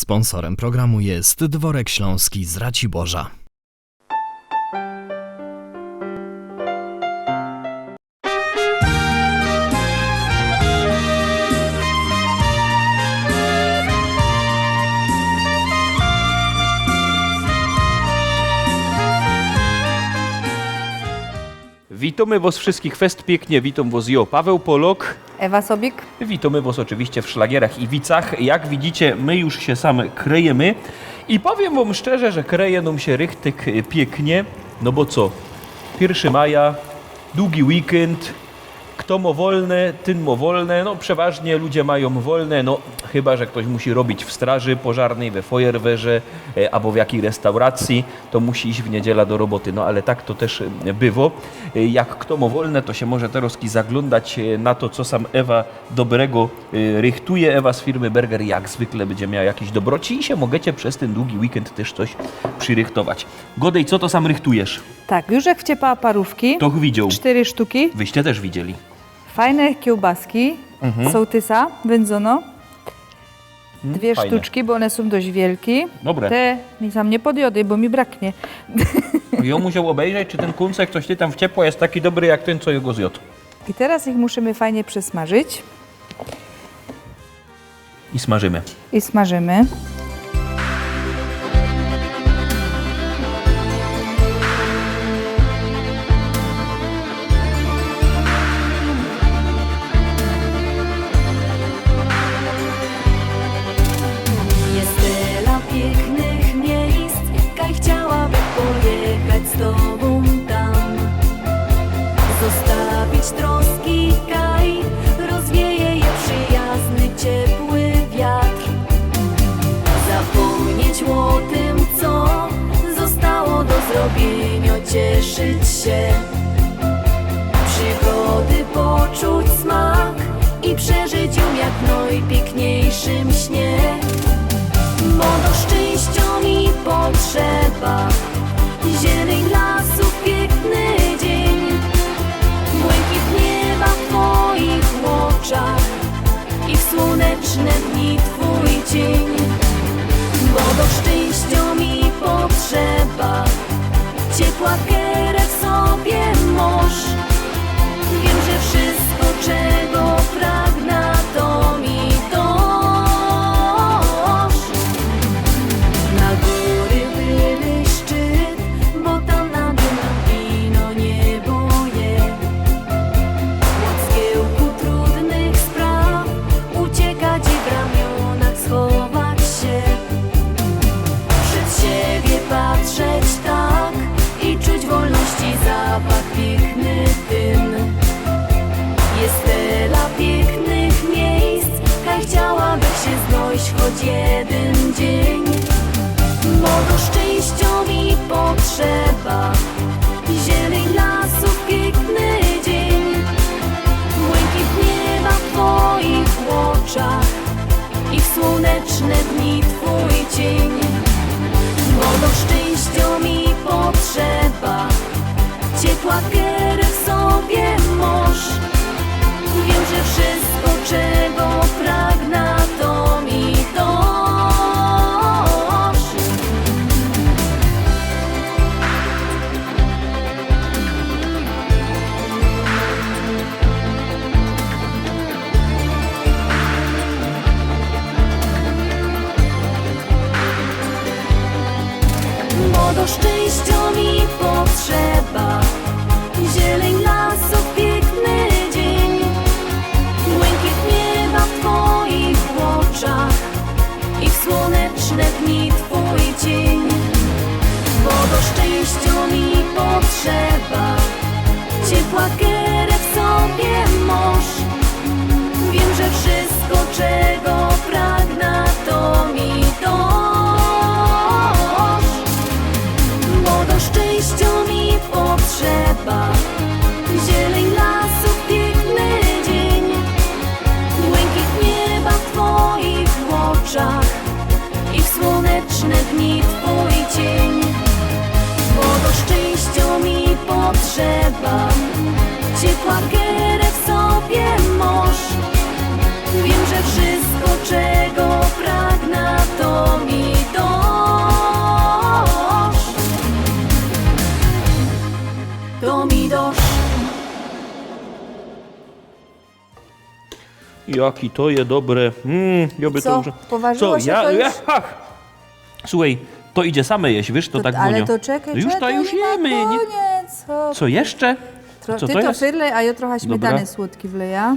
Sponsorem programu jest Dworek Śląski z Raciborza. Witamy Was wszystkich fest pięknie, witam Was ja, Paweł Polok. Ewa Sobik. Witamy Was oczywiście w szlagierach i wicach. Jak widzicie, my już się same krejemy i powiem Wam szczerze, że kreje nam się rychtyk pięknie, no bo co, 1 maja, długi weekend, kto ma wolne, ten ma wolne, no przeważnie ludzie mają wolne, no chyba, że ktoś musi robić w straży pożarnej, we Feuerwehrze albo w jakiej restauracji, to musi iść w niedzielę do roboty, no ale tak to też bywa. Jak kto ma wolne, to się może teraz zaglądać na to, co sam Ewa dobrego rychtuje. Ewa z firmy Berger jak zwykle będzie miała jakieś dobroci i się możecie przez ten długi weekend też coś przyrychtować. Godej, co to sam rychtujesz? Tak, już jak wciepała parówki. To widział. 4 sztuki. Wyście też widzieli. Fajne kiełbaski, sołtysa, wędzono. 2 fajne. sztuczki, bo one są dość wielkie. Dobre. Te mi sam nie podjody, bo mi braknie. Ja musiał obejrzeć, czy ten kuncek, coś ty tam w ciepło jest taki dobry jak ten, co jego zjadł. I teraz ich musimy fajnie przesmażyć. I smażymy. I smażymy. Jest tyle pięknych miejsc, kaj chciałabym pojechać z tobą tam. Zostawić troski, kaj rozwieje je przyjazny, ciepły wiatr. Zapomnieć o tym, co zostało do zrobienia, cieszyć się. Przygody poczuć smak i przeżyć ją jak w najpiękniejszym śnie. Bo do szczęścia mi potrzeba zieleń lasów, piękny dzień, błękit nieba w twoich oczach i w słoneczne dni twój cień. Bo do szczęścia mi potrzeba ciepła kierę w sobie masz. Wiem, że wszystko, czego pragnę, to mi dasz. Na góry były szczyt, bo tam na dół wino niebo je. Od zgiełku trudnych spraw uciekać i w ramionach schować się. Przed siebie patrzeć tak i czuć wolności zapach piękny dym. Jest tyle pięknych miejsc, kaj chciałabyś się znosić choć jeden dzień. Bo do szczęścia mi potrzeba zieleń lasów, piękny dzień, błękit nieba w twoich oczach i w słoneczne dni twój cień. Bo do szczęścia mi potrzeba ciepła kierę w sobie masz. Wiem, że wszystko, czego pragnę, to mi dasz. Bo do szczęścia mi potrzeba zieleń lasów, piękny dzień, błękit nieba w twoich oczach i w słoneczne dni twój cień. Bo do szczęścia mi potrzeba ciepła kierę w sobie masz. Wiem, że wszystko, czego pragnę, to mi dasz. Bo do szczęścia mi potrzeba zieleń lasów, piękny dzień, błękit nieba w twoich oczach i w słoneczne dni twój cień. Bo do szczęścia mi potrzeba ciepła kierę w sobie masz. Wiem, że wszystko, Jaki to je dobre. Ja by Co? to już... Poważyło się to już? Słuchaj, to idzie same jeść, wiesz, to tak ale Monio. to czekaj, No już to czekaj, już nie na jemy. Nie? koniec. Hop. Co jeszcze? Co Ty to to jest? wylej, a ja trochę śmietany Dobra. słodki wleja.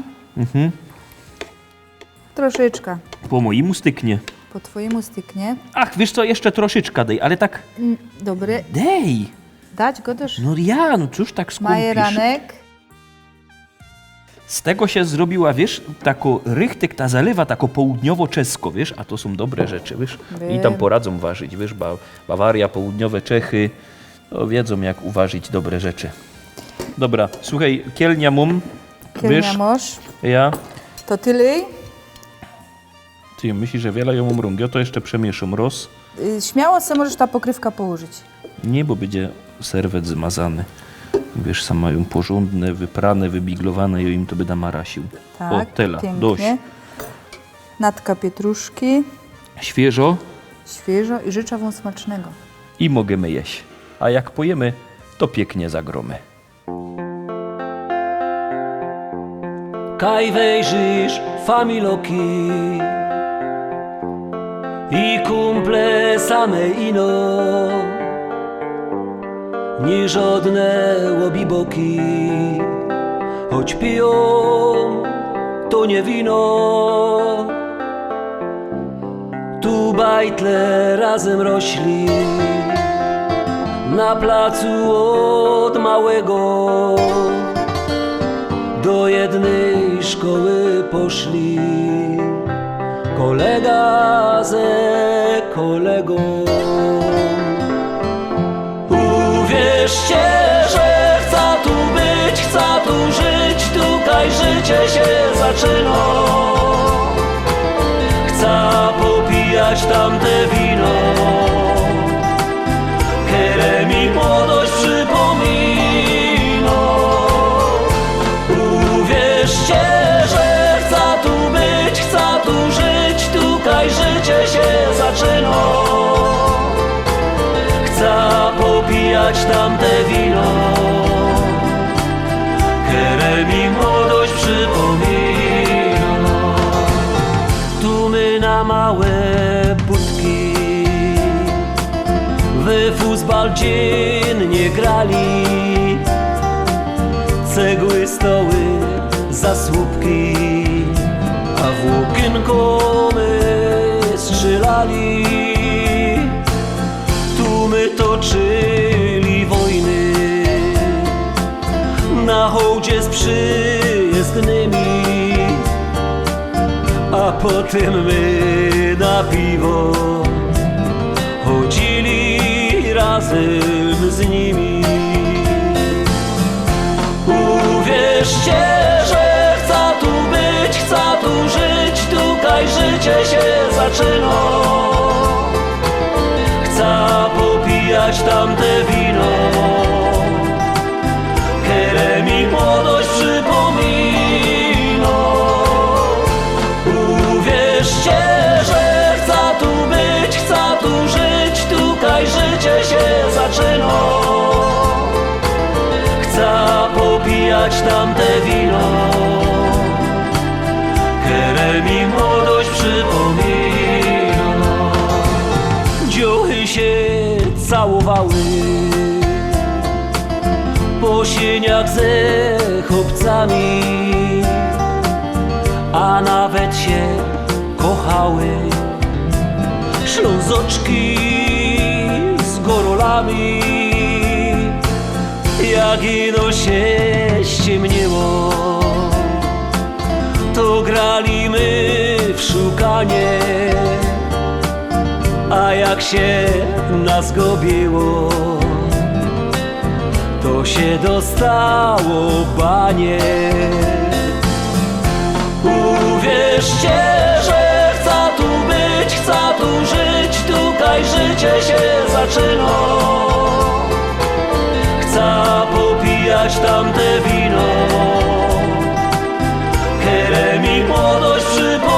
Troszeczkę. Po mojemu styknie. Po twojemu styknie. Ach, wiesz co, jeszcze troszeczkę dej, ale tak... Dobry. Dej! Dać go też. No ja, no cóż tak skąpisz? Majeranek. Z tego się zrobiła, wiesz, tako rychtyk ta zalewa, tako południowo-czesko, wiesz, a to są dobre rzeczy, wiesz. I tam Wiem. poradzą ważyć, wiesz, Bawaria, południowe Czechy, no, wiedzą jak uważyć dobre rzeczy. Dobra, słuchaj, kielnia mum, Kielnia wiesz, mosz. ja, To ty lej. ty myślisz, że wiele ją umrągio, to jeszcze przemieszam roz. Śmiało sobie możesz ta pokrywka położyć. Nie, bo będzie serwet zmazany. Wiesz, sam mają porządne, wyprane, wybiglowane i im to by namarasił. Tak, O, tela, dość. pięknie. Natka pietruszki. Świeżo Świeżo i życzę wam smacznego. i możemy jeść. A jak pojemy, to pięknie zagromy. Kaj wejrzysz familoki i kumple same ino, ni żadne łobiboki, choć piją to nie wino. Tu bajtle razem rośli na placu od małego. Do jednej szkoły poszli kolega ze kolegą. Uwierzcie, że chcę tu być, chcę tu żyć, tutaj życie się zaczyna. Chcę popijać tamte wino, które mi młodość przypomina. Uwierzcie, że chcę tu być, chcę tu żyć, tutaj życie się zaczyna. Chcę popijać tamte wino, które mi młodość przypomina. Tu my na małe budki w futbal dziennie grali. Cegły, stoły, zasłupki, a włókienko my strzelali. Tu my toczyli wojny na hołdzie z przyjezdnymi, a potem my na piwo chodzili razem z nimi. Uwierzcie, że chcę tu być, chcę tu żyć, tutaj życie się zaczyna. Chcę popijać tamte wino, które mi młodość przypomina. Uwierzcie, że chcę tu być, chcę tu żyć, tutaj życie się zaczyna. Chcę popijać tamte wino, które mi młodość przypomina. Dziuchy się całowały po sieniach ze chłopcami, a nawet się kochały ślązoczki z gorolami. Jak ino się ściemniło, to grali my w szukanie, a jak się nas gobiło, to się dostało banie. Uwierzcie, że chcę tu być, chcę tu żyć, tutaj życie się zaczyna. Chcę popijać tamte wino, które mi młodość przypomina.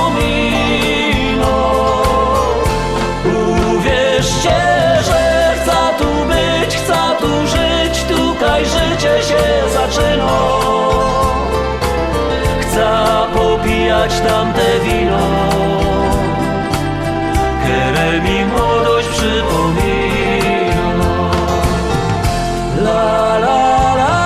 Uwierzcie, że chcę tu być, chcę tu żyć, tutaj życie się zaczyna. Chcę popijać tamte tamte wino, które mi młodość przypomina. La la la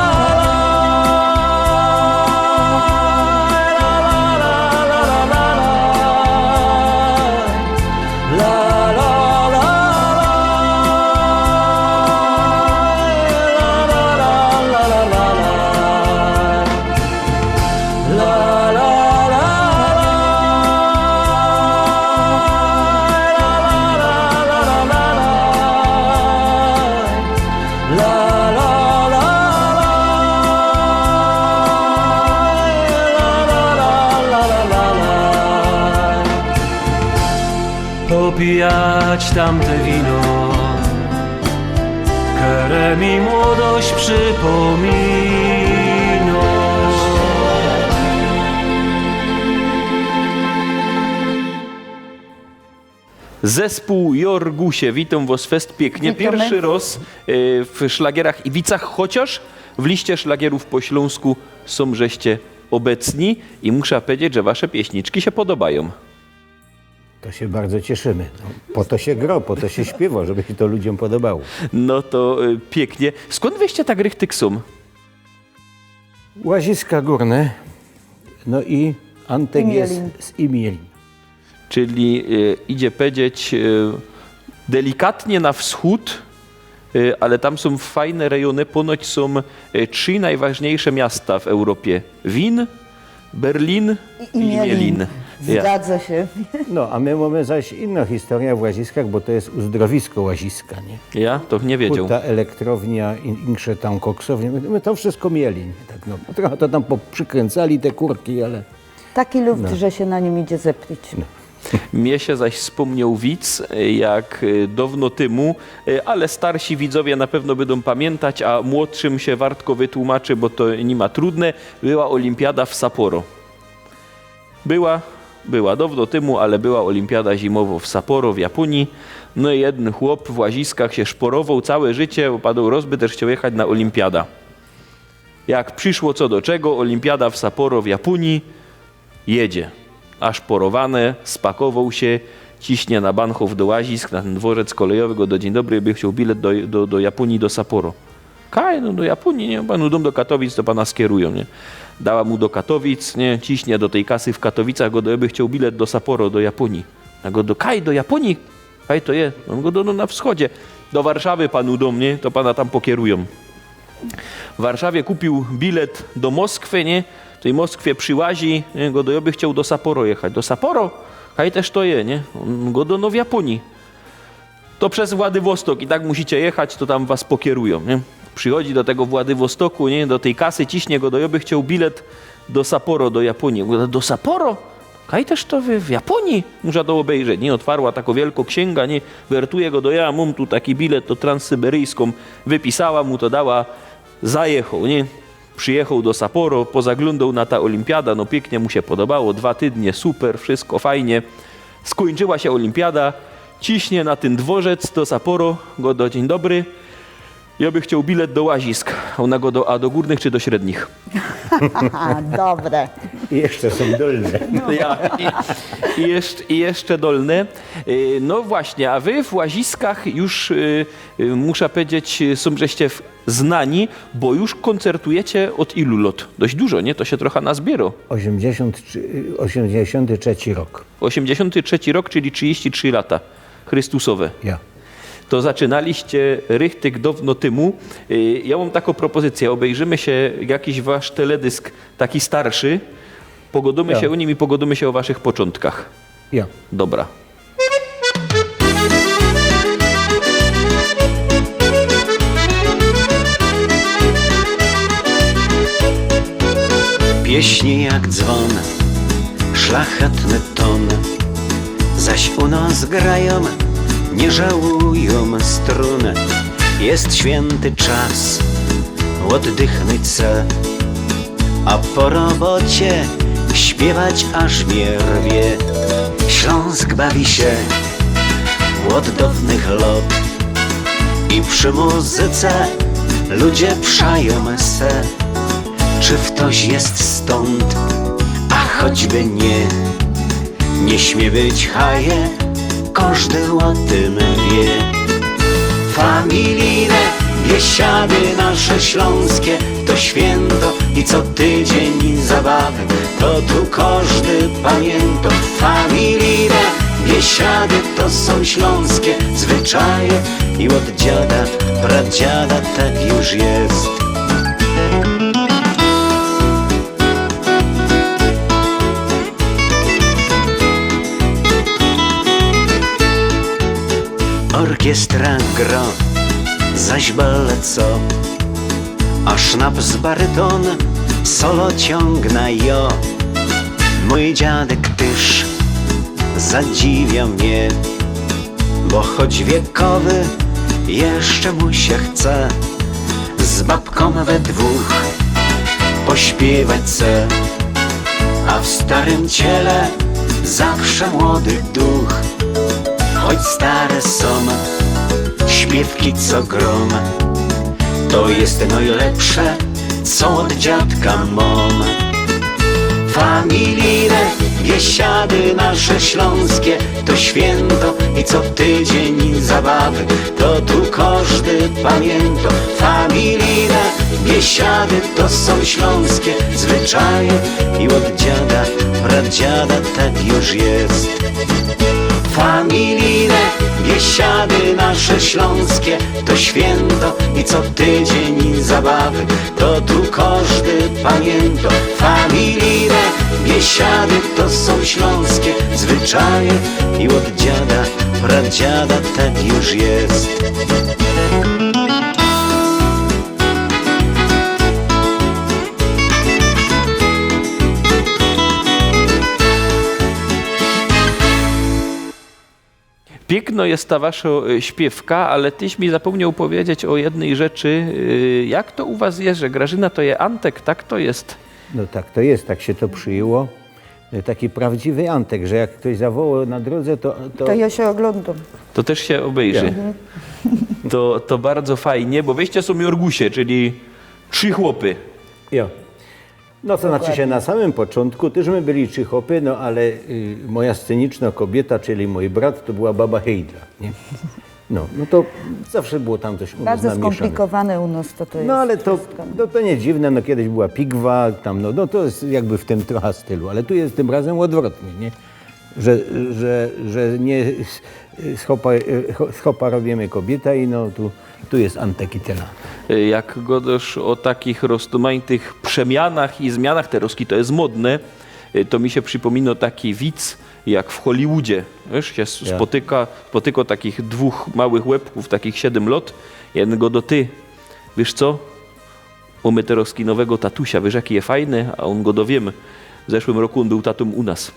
popijać tamte wino, które mi młodość przypomina. Zespół Jorgusie, witam was fest pięknie. Witamy. Pierwszy raz w szlagierach i wicach, chociaż w liście szlagierów po śląsku są żeście obecni i muszę powiedzieć, że wasze pieśniczki się podobają. To się bardzo cieszymy. No, po to się gro, po to się śpiewa, żeby się to ludziom podobało. No to pięknie. Skąd wyście tak rychtyk są? Łaziska górne, no i Antek jest Imielin. z Imielin. Czyli idzie powiedzieć delikatnie na wschód, ale tam są fajne rejony. Ponoć są 3 najważniejsze miasta w Europie. Wien, Berlin i Imielin. Ja. Zgadza się. No, a my mamy zaś inną historię w Łaziskach, bo to jest uzdrowisko Łaziska, nie? Ja to nie wiedział. Ta elektrownia, insze tam koksownie, my to wszystko mieli. Nie? Tak, no, trochę to tam przykręcali te kurki, ale... Taki luft, że się na nim idzie zeplić. Mnie się zaś wspomniał widz, jak dawno temu, ale starsi widzowie na pewno będą pamiętać, a młodszym się wartko wytłumaczy, bo to nie ma trudne, była olimpiada w Sapporo. Była dawno temu, ale była olimpiada zimowa w Sapporo w Japonii. No i jeden chłop w Łaziskach się szporował całe życie, upadł rozby, też chciał jechać na olimpiada. Jak przyszło co do czego, olimpiada w Sapporo w Japonii, jedzie. A szporowane, spakował się, ciśnie na Bahnhof do Łazisk, na ten dworzec kolejowy, go do dzień dobry, by chciał bilet do Japonii, do Sapporo. Kaj, no do Japonii, nie, panu dom do Katowic, to pana skierują, nie. Dała mu do Katowic, nie, ciśnie do tej kasy w Katowicach, go by chciał bilet do Sapporo, do Japonii. A go do Kaj, do Japonii? Kaj to je? On go na wschodzie. Do Warszawy panu dom, nie, to pana tam pokierują. W Warszawie kupił bilet do Moskwy, nie, w tej Moskwie przyłazi, nie, go by chciał do Sapporo jechać. Do Sapporo? Kaj też to je, nie, on go w Japonii. To przez Władywostok i tak musicie jechać, to tam was pokierują, nie. Przychodzi do tego Władywostoku, nie, do tej kasy, ciśnie go by chciał bilet do Sapporo, do Japonii. Mówi, do Sapporo? Kaj też to w Japonii? Muszę to obejrzeć, nie, otwarła taką wielką księga, nie, wertuje go ja mam tu taki bilet, to transsyberyjską, wypisała mu to, dała, zajechał, nie. Przyjechał do Sapporo, pozaglądał na ta olimpiada, no pięknie mu się podobało, 2 tygodnie, super, wszystko fajnie. Skończyła się olimpiada, ciśnie na ten dworzec do Sapporo, go do dzień dobry. Ja by chciał bilet do Łazisk, ona go a do górnych czy do średnich? Aha, dobre. I jeszcze są dolne. Ja, i jeszcze dolne. No właśnie, a wy w Łaziskach już, muszę powiedzieć, są żeście znani, bo już koncertujecie od ilu lat? Dość dużo, nie? To się trochę nazbiero. 83 rok. 83 rok, czyli 33 lata chrystusowe. Ja. To zaczynaliście rychtyk dawno temu. Ja mam taką propozycję, obejrzymy się jakiś wasz teledysk taki starszy, pogodzimy się o nim i pogodzimy się o waszych początkach. Ja. Dobra. Pieśni jak dzwon, szlachetny ton, zaś u nas grają, nie żałują strun. Jest święty czas, oddychny chce, a po robocie śpiewać aż mnie rwie. Śląsk bawi się od dawnych lat i przy muzyce ludzie przają se. Czy ktoś jest stąd? Ach, choćby nie śmie być haje, każdy o tym wie. Familijne biesiady nasze śląskie to święto i co tydzień zabawy, to tu każdy pamięta. Familijne biesiady to są śląskie zwyczaje i od dziada, pradziada tak już jest. Orkiestra gro, zaś co, a sznap z baryton solo ciągna jo. Mój dziadek tyż zadziwia mnie, bo choć wiekowy jeszcze mu się chce z babką we dwóch pośpiewać se, a w starym ciele zawsze młody duch. Choć stare są śpiewki co grom, to jest najlepsze, co od dziadka mam. Familijne biesiady nasze śląskie to święto i co tydzień zabawy, to tu każdy pamięta. Familijne biesiady to są śląskie zwyczaje i od dziada, pradziada tak już jest. Familijne biesiady nasze śląskie to święto i co tydzień zabawy, to tu każdy pamięta. Familijne biesiady to są śląskie zwyczaje i od dziada, pradziada tak już jest. Piękno jest ta wasza śpiewka, ale tyś mi zapomniał powiedzieć o jednej rzeczy. Jak to u was jest, że Grażyna to je Antek, tak to jest? No tak to jest, tak się to przyjęło. Taki prawdziwy Antek, że jak ktoś zawołał na drodze, To ja się oglądam. To też się obejrzy. To bardzo fajnie, bo wyście są Jorgusie, czyli 3 chłopy. Jo. No to znaczy się na samym początku też my byli 3 chłopy, no ale moja sceniczna kobieta, czyli mój brat, to była baba Hejdra, nie? No to zawsze było tam coś u nas Bardzo namieszane. skomplikowane u nas to jest. No ale to wszystko. nie dziwne, no kiedyś była pigwa, tam no to jest jakby w tym trochę stylu, ale tu jest tym razem odwrotnie, nie? Że nie z chopa robimy kobieta i no tu jest Antek i tyle. Jak godosz o takich rozmaitych przemianach i zmianach, teraz to jest modne, to mi się przypomina taki widz, jak w Hollywoodzie. Wiesz, się spotyka takich 2 małych łebków, takich 7 lot, jeden go do ty. Wiesz co? Mamy teraz nowego tatusia, wiesz jaki jest fajny, a on go dowiem. W zeszłym roku on był tatą u nas.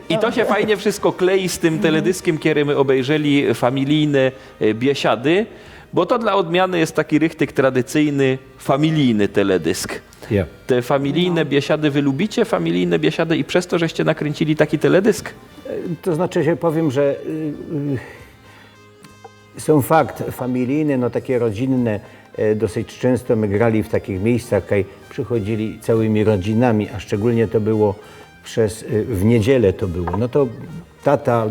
I to się fajnie wszystko klei z tym teledyskiem, kiedy my obejrzeli familijne biesiady, bo to dla odmiany jest taki rychtyk tradycyjny, familijny teledysk. Ja. Te familijne biesiady wy lubicie, familijne biesiady i przez to, żeście nakręcili taki teledysk? To znaczy się powiem, że są fakt familijne, no takie rodzinne, dosyć często my grali w takich miejscach, kaj przychodzili całymi rodzinami, a szczególnie to było w niedzielę to było. No to tata,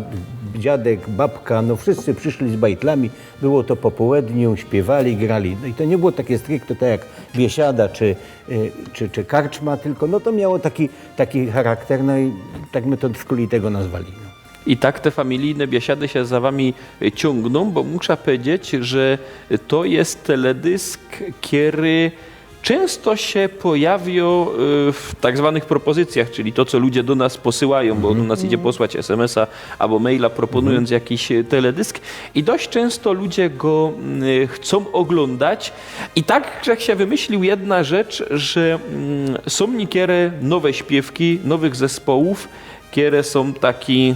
dziadek, babka, no wszyscy przyszli z bajtlami, było to po południu, śpiewali, grali. No i to nie było takie stricte tak jak biesiada czy karczma, tylko no to miało taki charakter, no i tak my to w skuli tego nazwali. No. I tak te familijne biesiady się za wami ciągną, bo muszę powiedzieć, że to jest teledysk, który często się pojawia w tak zwanych propozycjach, czyli to, co ludzie do nas posyłają, bo do nas idzie posłać SMS-a albo maila proponując jakiś teledysk i dość często ludzie go chcą oglądać i tak, że się wymyślił jedna rzecz, że są niektóre nowe śpiewki, nowych zespołów, które są taki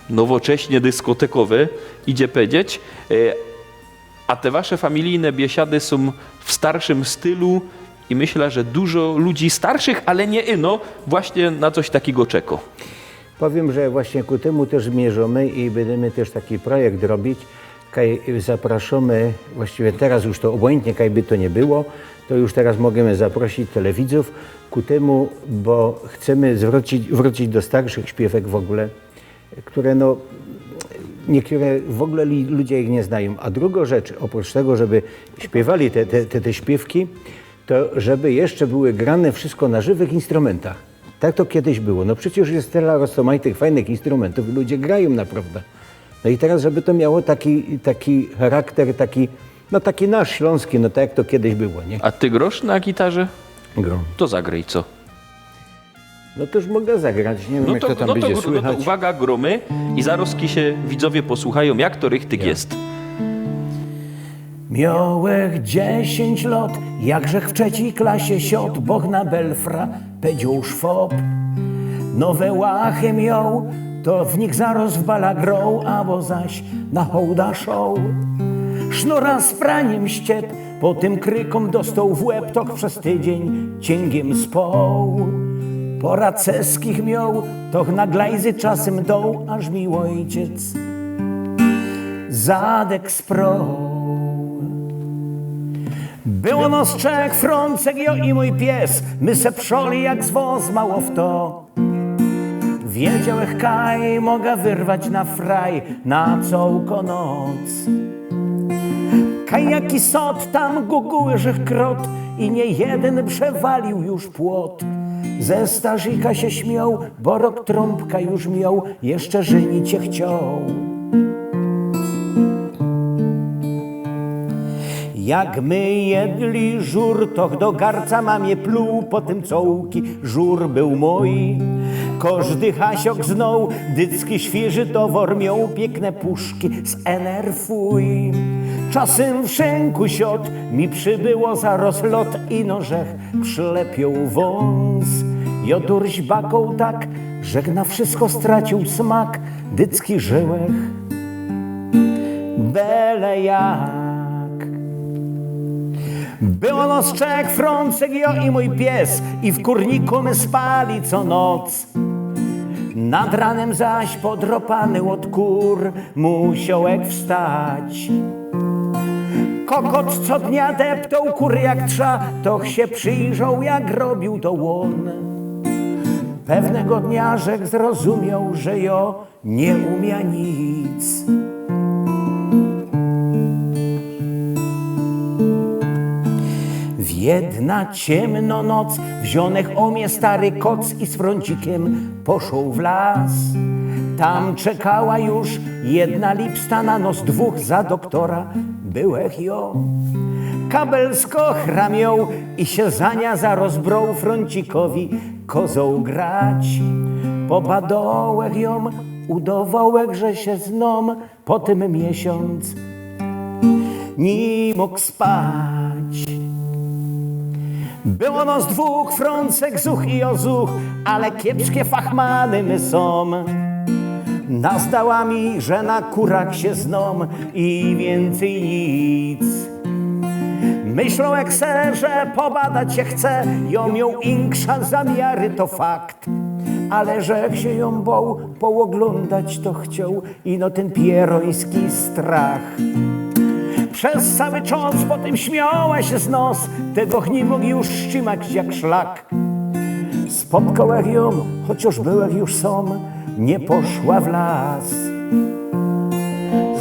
nowocześnie dyskotekowe, idzie powiedzieć, a te wasze familijne biesiady są w starszym stylu i myślę, że dużo ludzi starszych, ale nie ino, właśnie na coś takiego czeka. Powiem, że właśnie ku temu też zmierzamy i będziemy też taki projekt robić, kaj zapraszamy, właściwie teraz już to obojętnie, kaj by to nie było, to już teraz możemy zaprosić telewidzów ku temu, bo chcemy wrócić do starszych śpiewek w ogóle, które no, niektóre w ogóle ludzie ich nie znają. A druga rzecz, oprócz tego, żeby śpiewali te śpiewki, to żeby jeszcze były grane wszystko na żywych instrumentach. Tak to kiedyś było. No przecież jest tyle rozmaitych fajnych instrumentów, ludzie grają naprawdę. No i teraz, żeby to miało taki charakter, taki nasz śląski, no tak jak to kiedyś było, nie? A ty grosz na gitarze? Grom. To zagraj co? No to już mogę zagrać, nie wiem jak to tam będzie słychać. No to uwaga, gromy i zaroski się widzowie posłuchają, jak to rychtyk jest. Miałech 10 lat, jakżech w trzeciej klasie siot, boch na belfra powiedział szwop. Nowe łachy miał, to w nich zaraz w bala grał, albo zaś na hołda show. Sznura z praniem ściep, po tym krykom dostał w łeb, tok przez tydzień cięgiem spał. Pora ceskich miał, toch na glajzy czasem dął, aż mi ojciec zadek sprał. Było nos trzech, Frącek, jo i mój pies, my se przoli jak z woz mało w to. Wiedziałech kaj, mogę wyrwać na fraj, na całką noc. Kaj jaki sot, tam gugułyżych krot i nie jeden przewalił już płot. Ze starzika się śmiał, bo rok trąbka już miał, jeszcze żenić się chciał. Jak my jedli żur, toch do garca mamie pluł, potem cołki, żur był mój. Każdy hasiok znał, dycki świeży towar miał, piękne puszki z enerfuj. Czasem w szynku siot mi przybyło zaraz lot i nożech przylepiał wąs. Jodurś bakał tak, żech na wszystko stracił smak, dycki żyłech bele jak. Było nos trzech, Frącek, jo i mój pies, i w kurniku my spali co noc. Nad ranem zaś podropany od kur musiałek wstać. Kokot co dnia deptał kury jak trza, toch się przyjrzał jak robił to łon. Pewnego dnia żech zrozumiał, że jo nie umia nic. Jedna ciemno noc, wzionech omie stary koc i z Frącikiem poszł w las. Tam czekała już jedna lipsta na nos, dwóch za doktora byłech ją. Kabelsko chramią i się zania za rozbrą Frącikowi kozą grać. Pobadołech ją, udawołech, że się znom, po tym miesiąc nie mógł spać. Było nos dwóch, Frącek, Zuch i Ozuch, ale kiepskie fachmany my są. Nazdała mi, że na kurach się znom i więcej nic. Myślą jak se, że pobadać się chce, ją miał inksza zamiary, to fakt. Ale że jak się ją bał, pooglądać to chciał i no ten pieroński strach. Przez cały czas potem śmiała się z nos, tego nie mógł już ścimać jak szlak. Spotkałech ją, chociaż byłech już sam, nie poszła w las.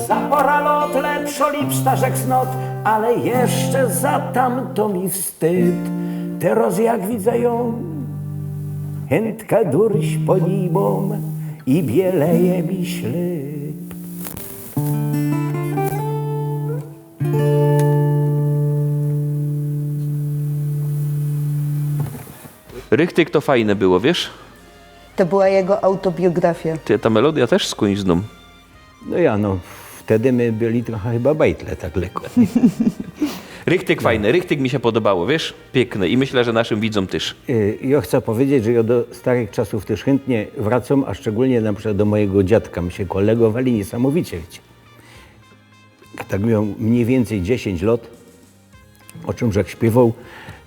Za pora lot lepszo lipsta rzek znot, ale jeszcze za tamto mi wstyd. Teraz jak widzę ją, chętka durś po nibom i bieleje mi ślub. Rychtyk to fajne było, wiesz? To była jego autobiografia. Ty, ta melodia też skądś znam. No ja, no wtedy my byli trochę chyba bajtle tak lekko. Rychtyk fajny, rychtyk mi się podobało, wiesz? Piękny i myślę, że naszym widzom też. Ja chcę powiedzieć, że ja do starych czasów też chętnie wracam, a szczególnie na przykład do mojego dziadka. My się kolegowali niesamowicie, wiecie. Tak miał mniej więcej 10 lat, o czym żech śpiewał,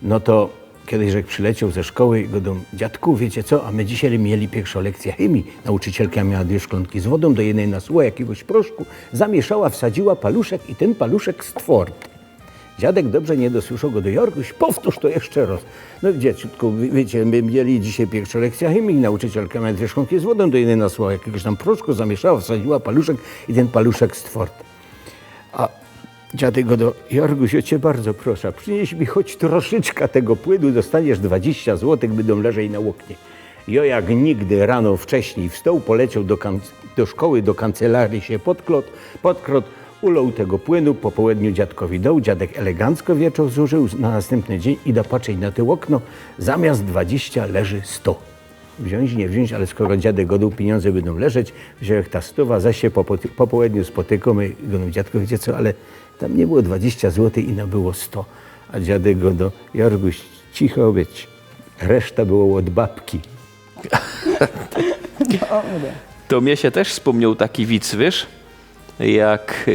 no to kiedyś jak przyleciał ze szkoły i go do dziadku, wiecie co, a my dzisiaj mieli pierwszą lekcję chemii. Nauczycielka miała 2 szklonki z wodą, do jednej nasuła jakiegoś proszku, zamieszała, wsadziła paluszek i ten paluszek stwort. Dziadek dobrze nie dosłyszał go do Jorguś, powtórz to jeszcze raz. No dzieciutku, wiecie, my mieli dzisiaj pierwszą lekcję chemii, nauczycielka miała 2 szklonki z wodą, do jednej nasuła jakiegoś tam proszku, zamieszała, wsadziła paluszek i ten paluszek stwort. A dziadek go do Jorguś, ja cię bardzo proszę, przynieś mi choć troszeczkę tego płynu, dostaniesz 20 zł, będą leżeć na oknie. Jo jak nigdy rano wcześniej wstał, poleciał do szkoły, do kancelarii się podkrot, ulał tego płynu, po południu dziadkowi dał, dziadek elegancko wieczór zużył, na następny dzień idę patrzeć na to okno, zamiast 20 leży 100. Wziąć, nie wziąć, ale skoro dziadek godał, pieniądze będą leżeć, wziął ta 100, zaś się po południu spotykamy i go dziadko, wiecie co, ale tam nie było 20 zł i na było 100. A dziadek go do Jorguś, cicho być, reszta było od babki. To mnie się też wspomniał taki widz, wiesz, jak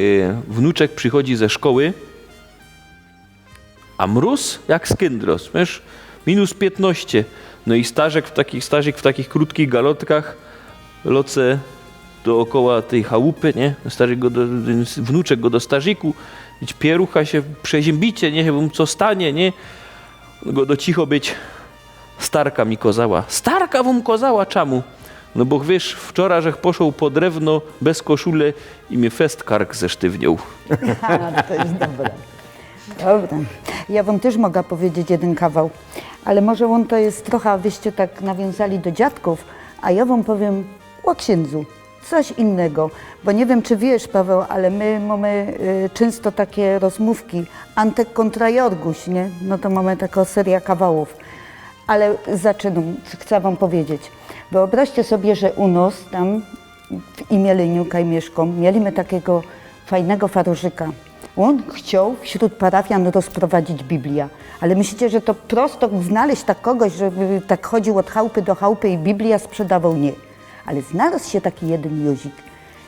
wnuczek przychodzi ze szkoły, a mróz jak skyndros, wiesz, minus 15. No i starzek w takich krótkich galotkach loce dookoła tej chałupy, nie? Wnuczek go do starziku, pierucha się, przeziębicie, nie wiem co stanie, nie? Go do cicho być, starka mi kozała. Starka wam kozała, czemu? No bo wiesz, wczoraj żech poszł po drewno bez koszule i mnie fest kark zesztywniał. To jest dobre. Dobra. Ja wam też mogę powiedzieć jeden kawał, ale może on to jest trochę, wyście tak nawiązali do dziadków, a ja wam powiem o księdzu. Coś innego, bo nie wiem, czy wiesz, Paweł, ale my mamy często takie rozmówki Antek kontra Jorguś, nie? No to mamy taką serię kawałów. Ale zaczynam, chcę wam powiedzieć. Wyobraźcie sobie, że u nas tam w Imieleniu, Kajmieszką, mieliśmy takiego fajnego farożyka. On chciał wśród parafian rozprowadzić Biblię. Ale myślicie, że to prosto znaleźć tak kogoś, żeby tak chodził od chałupy do chałupy i Biblia sprzedawał? Nie. Ale znalazł się taki jeden Józik.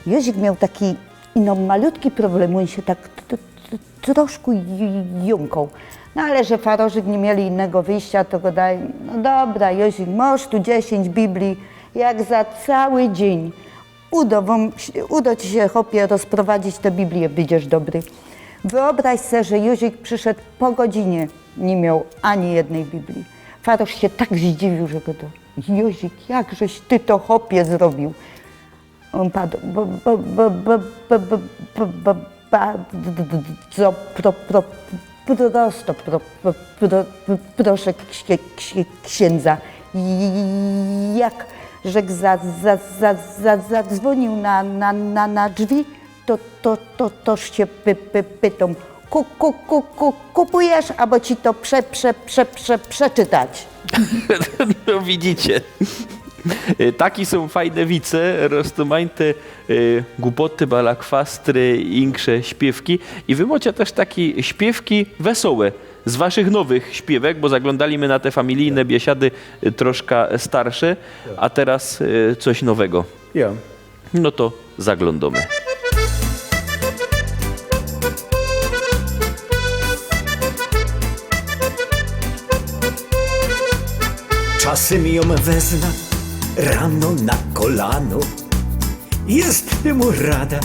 Józik miał taki malutki problem, on się tak troszkę jąkał. No ale że farożyk nie mieli innego wyjścia, to go daj, no dobra Józik, masz tu 10 Biblii, jak za cały dzień uda ci się, chłopie, rozprowadzić tę Biblię, będziesz dobry. Wyobraź sobie, że Józik przyszedł po godzinie, nie miał ani jednej Biblii. Faroż się tak zdziwił, że go to, Józik, jakżeś ty to, chłopie, zrobił? On padł, proszę księdza, jak rzek zadzwonił na drzwi, toż się pytam, kupujesz, albo ci to przeczytać. No widzicie. Taki są fajne wice, roztumańte głupoty, balakwastry, insze śpiewki. I wy macie też takie śpiewki wesołe z waszych nowych śpiewek, bo zaglądaliśmy na te familijne biesiady troszkę starsze, a teraz coś nowego. Ja. No to zaglądamy. Czasem ją wezna rano na kolano. Jest mu rada,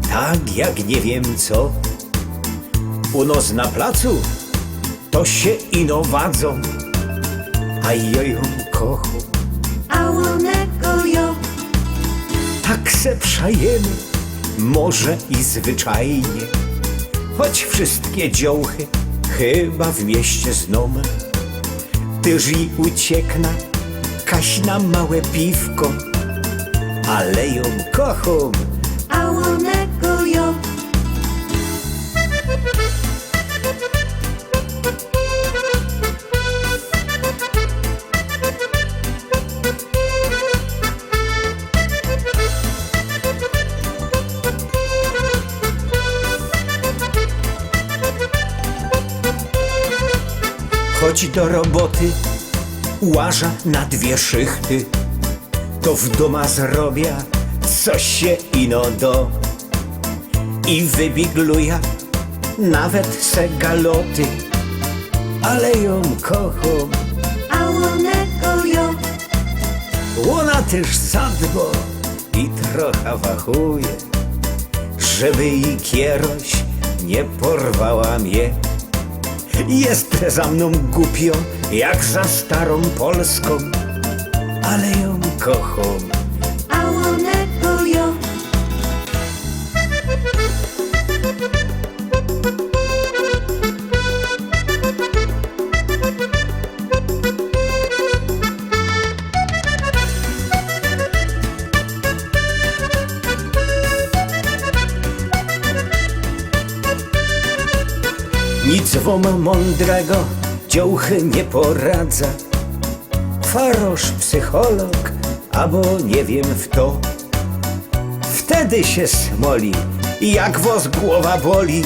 tak jak nie wiem co. U nos na placu to się ino wadzą, a ja ją kocham. A onego ją Tak se przajemy, może i zwyczajnie, choć wszystkie dziołchy chyba w mieście zną. Tyż i uciekna kaś na małe piwko, ale ją kocham. a onego ją Choć do roboty łaża na 2 szychty, to w doma zrobię coś się ino do. I wybigluja nawet se galoty, ale ją kocham. a onego ją. Ona też zadbo i trochę wahuje, żeby i kieroś nie porwała mnie. Jest za mną głupio, jak za starą Polską, ale ją kocham. A onego ją. Nic wam mądrego dziołchy nie poradza. Farosz, psycholog, albo nie wiem w to. Wtedy się smoli, jak was głowa boli,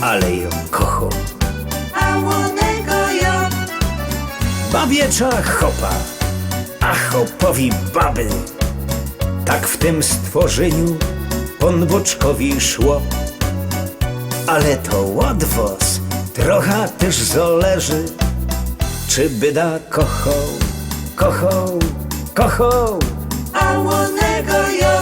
ale ją kocham. A onego ją. Babiecza chopa, a chopowi baby. Tak w tym stworzeniu Pan Boczkowi szło. Ale to od was trochę też zależy, czy byda kochał, kochał, kochał. A onego ją.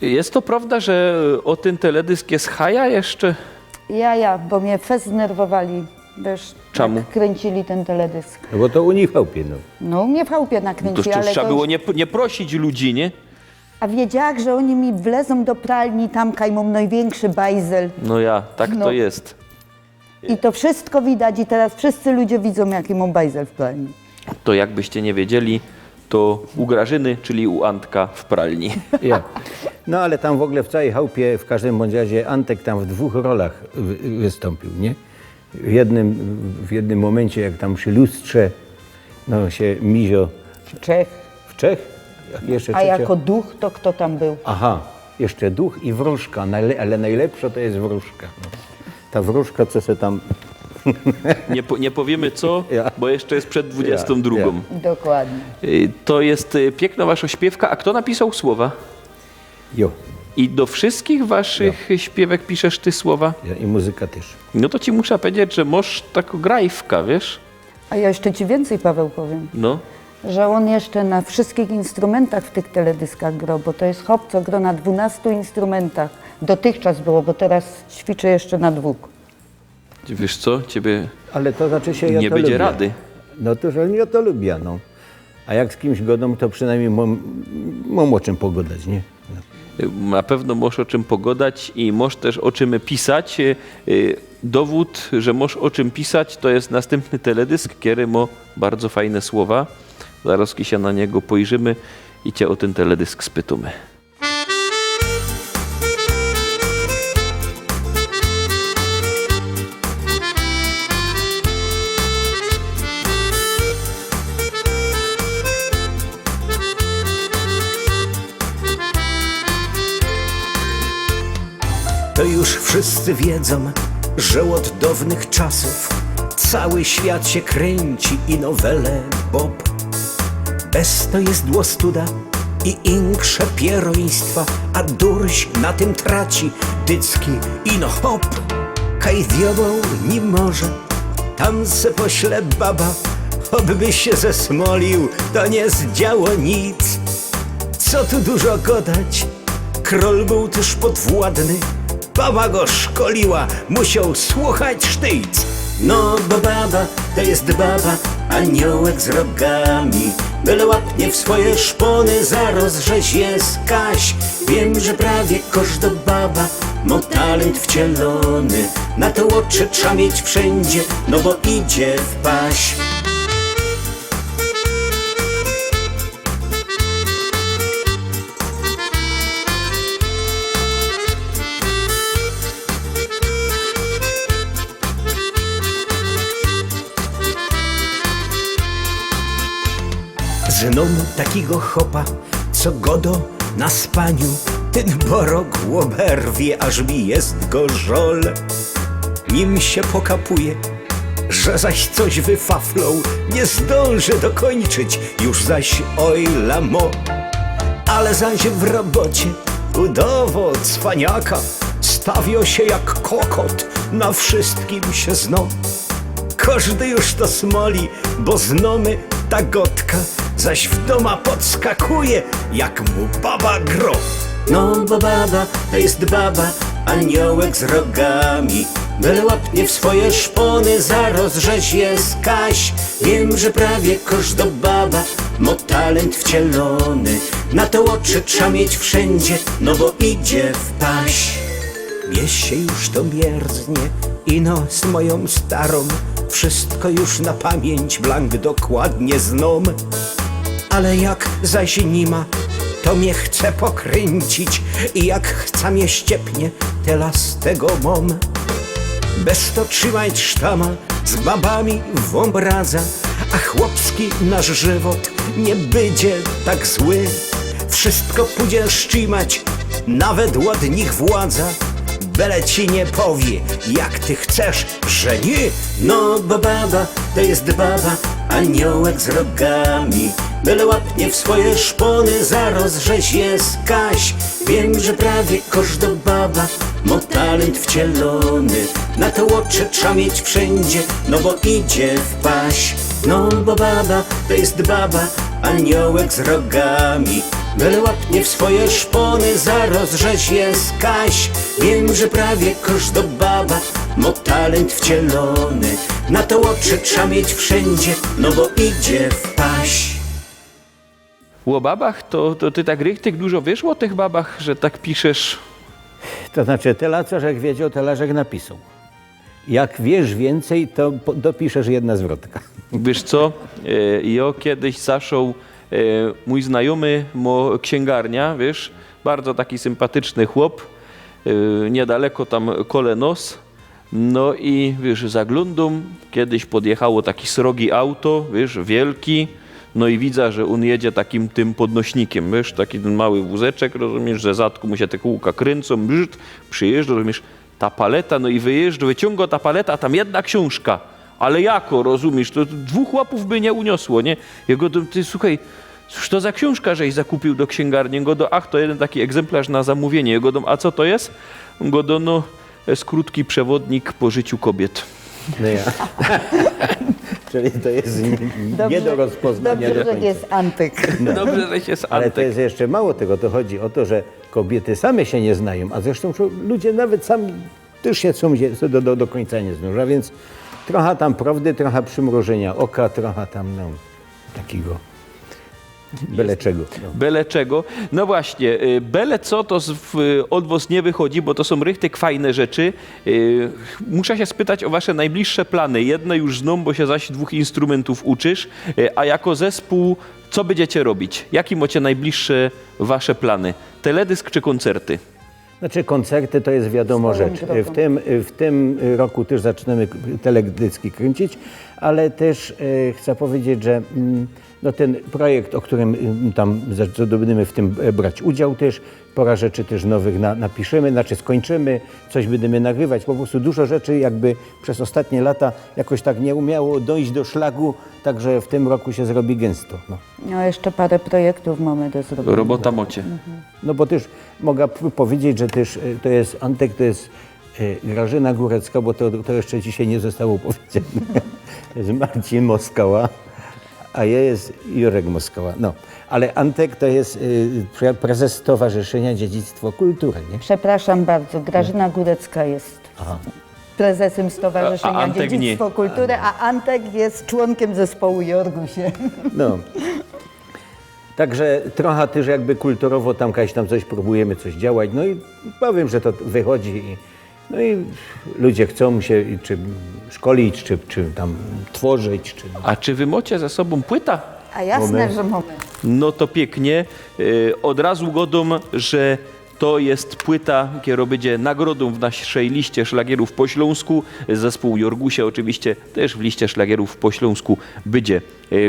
Jest to prawda, że o ten teledysk jest haja jeszcze? Ja, bo mnie fest znerwowali, wiesz, Czemu? jak kręcili ten teledysk. No bo to u nich w chałupie, no. No, mnie w chałupie To nakręcili, już ale trzeba to było już... nie prosić ludzi, nie? A wiedziałam, że oni mi wlezą do pralni tam, kaj mam największy bajzel. No ja, tak No. to jest. I to wszystko widać i teraz wszyscy ludzie widzą, jaki mam bajzel w pralni. To jakbyście nie wiedzieli, to u Grażyny, czyli u Antka w pralni. Ja. No ale tam w ogóle w całej chałupie, w każdym bądź razie Antek tam w dwóch rolach wystąpił, nie? W jednym momencie, jak tam przy lustrze, no się Mizio Czech. w Czech, jeszcze A trzecia- jako duch to kto tam był? Aha, jeszcze duch i wróżka, ale najlepsza to jest wróżka. No. Ta wróżka, co se tam... Nie powiemy co, Ja. bo jeszcze jest przed 22. Ja. Dokładnie. To jest piękna wasza śpiewka. A kto napisał słowa? Jo, I do wszystkich waszych śpiewek piszesz ty słowa? ja, i muzyka też. No to ci muszę powiedzieć, że masz taką grajwka, wiesz? A ja jeszcze ci więcej, Paweł, powiem. No. Że on jeszcze na wszystkich instrumentach w tych teledyskach grał, bo to jest chłop, co gra na 12 instrumentach. Dotychczas było, bo teraz ćwiczy jeszcze na 2. Wiesz co, ciebie Ale to znaczy się, ja nie to będzie lubię. rady. No to, że ja to lubię, no. A jak z kimś godą, to przynajmniej mam o czym pogadać, nie? No. Na pewno możesz o czym pogadać i możesz też o czym pisać. Dowód, że możesz o czym pisać, to jest następny teledysk, który ma bardzo fajne słowa. Zaraz się na niego pojrzymy i cię o ten teledysk spytamy. To już wszyscy wiedzą, że od dawnych czasów cały świat się kręci i nowele Bob. Bez to jest dłostuda i inkrze pieroństwa, a durś na tym traci dycki ino hop. Kaj diabeł nie może, tam se pośle baba, obby się zesmolił, to nie zdziało nic. Co tu dużo gadać, król był też podwładny, baba go szkoliła, musiał słuchać sztyjc. No bo baba to jest baba, aniołek z rogami, byle łapnie w swoje szpony, zaraz rzeź jest Kaś. Wiem, że prawie każda baba ma talent wcielony, na to oczy trzeba mieć wszędzie, no bo idzie w paś. Znam takiego chopa, co godo na spaniu ten borok łoberwie, aż mi jest go żol. Nim się pokapuje, że zaś coś wyfaflął, nie zdąży dokończyć, już zaś oj lamo. Ale zaś w robocie budowo cwaniaka stawio się jak kokot, na wszystkim się zno. Każdy już to smoli, bo znomy ta gotka, zaś w doma podskakuje, jak mu baba gro. No bo baba to jest baba, aniołek z rogami, byle łapnie w swoje szpony, zaraz rzeź jest Kaś. Wiem, że prawie każda baba ma talent wcielony, na to oczy trzeba mieć wszędzie, no bo idzie w paś. Mnie się już to mierznie, ino z moją starą, wszystko już na pamięć blank dokładnie znam. Ale jak zaś nie ma, to mnie chce pokręcić i jak chce mnie ściepnie, tyle z tego mam. Bez to trzymać sztama z babami w obraza, a chłopski nasz żywot nie będzie tak zły. Wszystko pójdzie szczimać, nawet od nich władza, byle ci nie powie, jak ty chcesz, że nie. No bo baba to jest baba, aniołek z rogami, byle łapnie w swoje szpony, zaraz rzeź jest Kaś. Wiem, że prawie każda baba ma talent wcielony, na to oczy trzeba mieć wszędzie, no bo idzie w paś. No bo baba to jest baba, aniołek z rogami, byle łapnie w swoje szpony, zaraz rzeź jest Kaś. Wiem, że prawie każda baba ma talent wcielony, na to oczy trzeba mieć wszędzie, no bo idzie w paś. O babach to ty tak rychtyk dużo wiesz o tych babach, że tak piszesz? To znaczy, tyle co żech wiedział, tyle żech napisał. Jak wiesz więcej, to dopiszesz jedna zwrotka. Wiesz co, ja kiedyś zaczął, mój znajomy ma księgarnia, wiesz, bardzo taki sympatyczny chłop, niedaleko tam Kolenos. No i wiesz, zaglądam, kiedyś podjechało taki srogi auto, wiesz, wielki, no i widzę, że on jedzie takim tym podnośnikiem, wiesz, taki ten mały wózeczek, rozumiesz, że zadku mu się te kółka kręcą, przyjeżdża, rozumiesz, ta paleta, no i wyciąga ta paleta, a tam jedna książka, ale jako, rozumiesz, to 2 łapów by nie uniosło, nie? Jego, ty słuchaj, cóż to za książka, żeś zakupił do księgarni? Ach, to jeden taki egzemplarz na zamówienie. Jego, a co to jest? No, jest krótki przewodnik po życiu kobiet. No ja. Czyli to jest nie do rozpoznania do Dobrze, że końca. jest antyk. No. Dobrze, że się z Ale Antek. to jest jeszcze mało tego, to chodzi o to, że kobiety same się nie znają, a zresztą ludzie nawet sami też się do końca nie znają, a więc trochę tam prawdy, trochę przymrużenia oka, trochę tam takiego byle czego. No. Byle czego. No właśnie, byle co to od was nie wychodzi, bo to są rychtyk fajne rzeczy. Muszę się spytać o wasze najbliższe plany. Jedne już znam, bo się zaś 2 instrumentów uczysz, a jako zespół co będziecie robić? Jakie macie najbliższe wasze plany? Teledysk czy koncerty? Znaczy koncerty to jest wiadomo Swoją rzecz. drogą. W tym roku też zaczynamy teledyski kręcić, ale też chcę powiedzieć, że no ten projekt, o którym tam będziemy w tym brać udział też, pora rzeczy też nowych napiszemy, znaczy skończymy, coś będziemy nagrywać. Po prostu dużo rzeczy jakby przez ostatnie lata jakoś tak nie umiało dojść do szlagu, także w tym roku się zrobi gęsto. No jeszcze parę projektów mamy do zrobienia. Robota mocie. No bo też mogę powiedzieć, że też to jest Antek, to jest Grażyna Górecka, bo to jeszcze dzisiaj nie zostało powiedziane. To jest Marcin Moskała, a ja jest Jurek Moskała. No, ale Antek to jest prezes Stowarzyszenia Dziedzictwo Kultury, nie? Przepraszam bardzo, Grażyna Górecka jest prezesem Stowarzyszenia A Antek nie. Dziedzictwo Kultury, a Antek jest członkiem zespołu Jorgusie. No. Także trochę też jakby kulturowo tam coś próbujemy, coś działać. No i powiem, że to wychodzi. No i ludzie chcą się czy szkolić, czy tam tworzyć. A czy wy macie ze sobą płyta? A jasne, że mamy. No to pięknie. Od razu godą, że To jest płyta, która będzie nagrodą w naszej liście szlagierów po śląsku. Zespół Jorgusie oczywiście też w liście szlagierów po śląsku będzie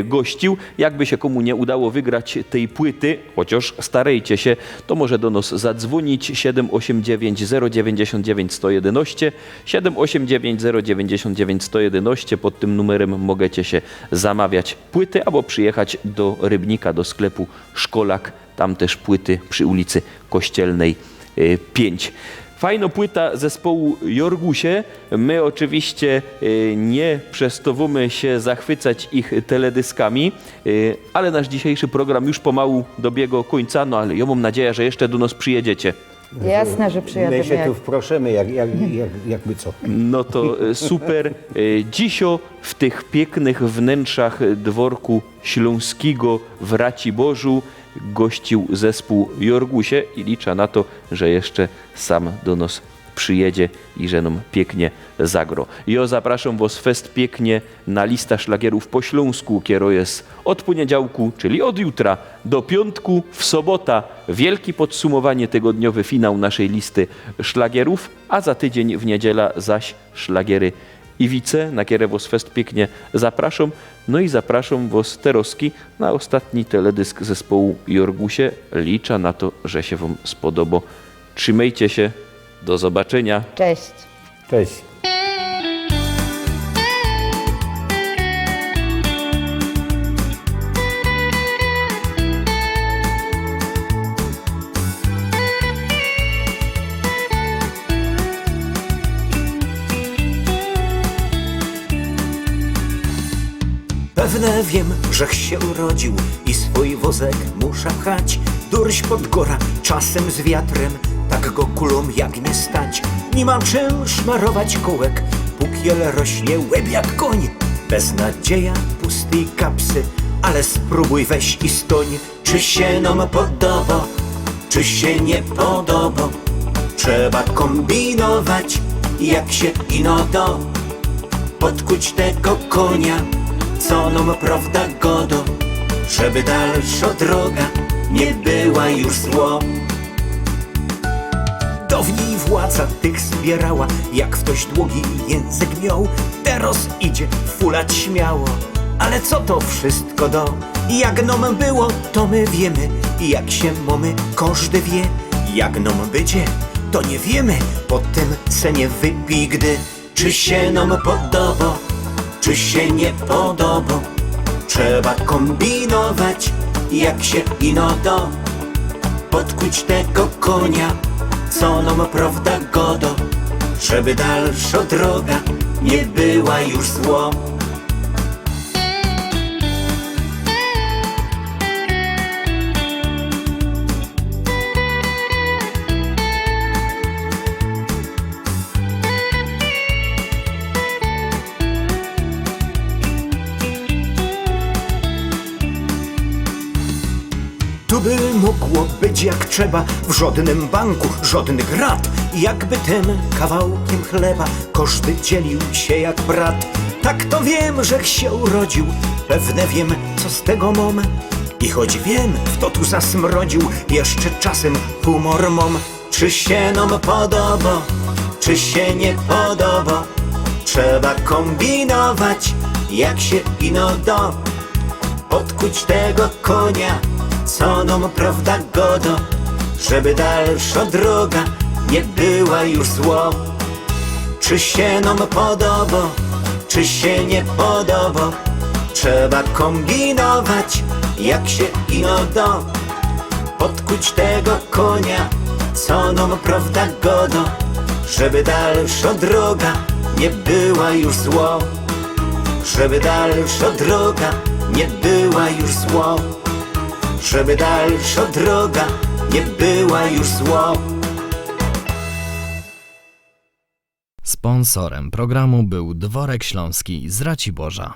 gościł. Jakby się komu nie udało wygrać tej płyty, chociaż starajcie się, to może do nas zadzwonić 789 099 111 789 099 111. Pod tym numerem możecie się zamawiać płyty albo przyjechać do Rybnika, do sklepu Szkolak. Tam też płyty przy ulicy Kościelnej 5. Fajna płyta zespołu Jorgusie. My oczywiście nie przestawimy się zachwycać ich teledyskami, ale nasz dzisiejszy program już pomału dobiega końca, no ale ja mam nadzieję, że jeszcze do nas przyjedziecie. Jasne, że przyjadę. My się tu wproszemy, jakby co. No to super. Dzisio w tych pięknych wnętrzach dworku śląskiego w Raciborzu gościł zespół Jorgusie i liczę na to, że jeszcze sam do nas przyjedzie i że nam pięknie zagro. Ja zapraszam was fest pięknie na lista szlagierów po śląsku, kiero jest od poniedziałku, czyli od jutra do piątku, w sobota wielki podsumowanie tygodniowy finał naszej listy szlagierów, a za tydzień w niedziela zaś szlagiery Iwice, na które was fest pięknie zapraszam. No i zapraszam was teroski na ostatni teledysk zespołu Jorgusie. Liczę na to, że się wam spodoba. Trzymajcie się. Do zobaczenia. Cześć. Cześć. Pewne wiem, żech się urodził i swój wozek muszę pchać. Durś pod gora, czasem z wiatrem, tak go kulą jak nie stać. Nie mam czym szmarować kołek, pukiel rośnie łeb jak koń. Beznadzieja, pusty kapsy, ale spróbuj weź i stoń. Czy się nam podoba, czy się nie podoba? Trzeba kombinować, jak się ino do. Podkuć tego konia, co nam prawda godo, żeby dalsza droga nie była już zło. Dawniej władza tych zbierała, jak ktoś długi język miał. Teraz idzie fulać śmiało, ale co to wszystko do? Jak nam było, to my wiemy, jak się mamy, każdy wie. Jak nam będzie, to nie wiemy, potem se nie wypij, gdy. Czy się nam podoba, czy się nie podoba? Trzeba kombinować, jak się ino do. Podkuć tego konia, co nam prawda godo, żeby dalsza droga nie była już zło. Tu by mogło być jak trzeba, w żadnym banku, żadnych rad. Jakby tym kawałkiem chleba każdy dzielił się jak brat. Tak to wiem, żech się urodził, pewne wiem, co z tego mam. I choć wiem, kto tu zasmrodził, jeszcze czasem humor mam. Czy się nam podoba, czy się nie podoba? Trzeba kombinować, jak się ino do. Podkuć tego konia, co nam prawda godo, żeby dalsza droga nie była już zło. Czy się nam podoba, czy się nie podoba? Trzeba kombinować, jak się ino do. Podkuć tego konia, co nam prawda godo, żeby dalsza droga nie była już zło. Żeby dalsza droga nie była już zło. Żeby dalsza droga nie była już zło. Sponsorem programu był Dworek Śląski z Raciborza.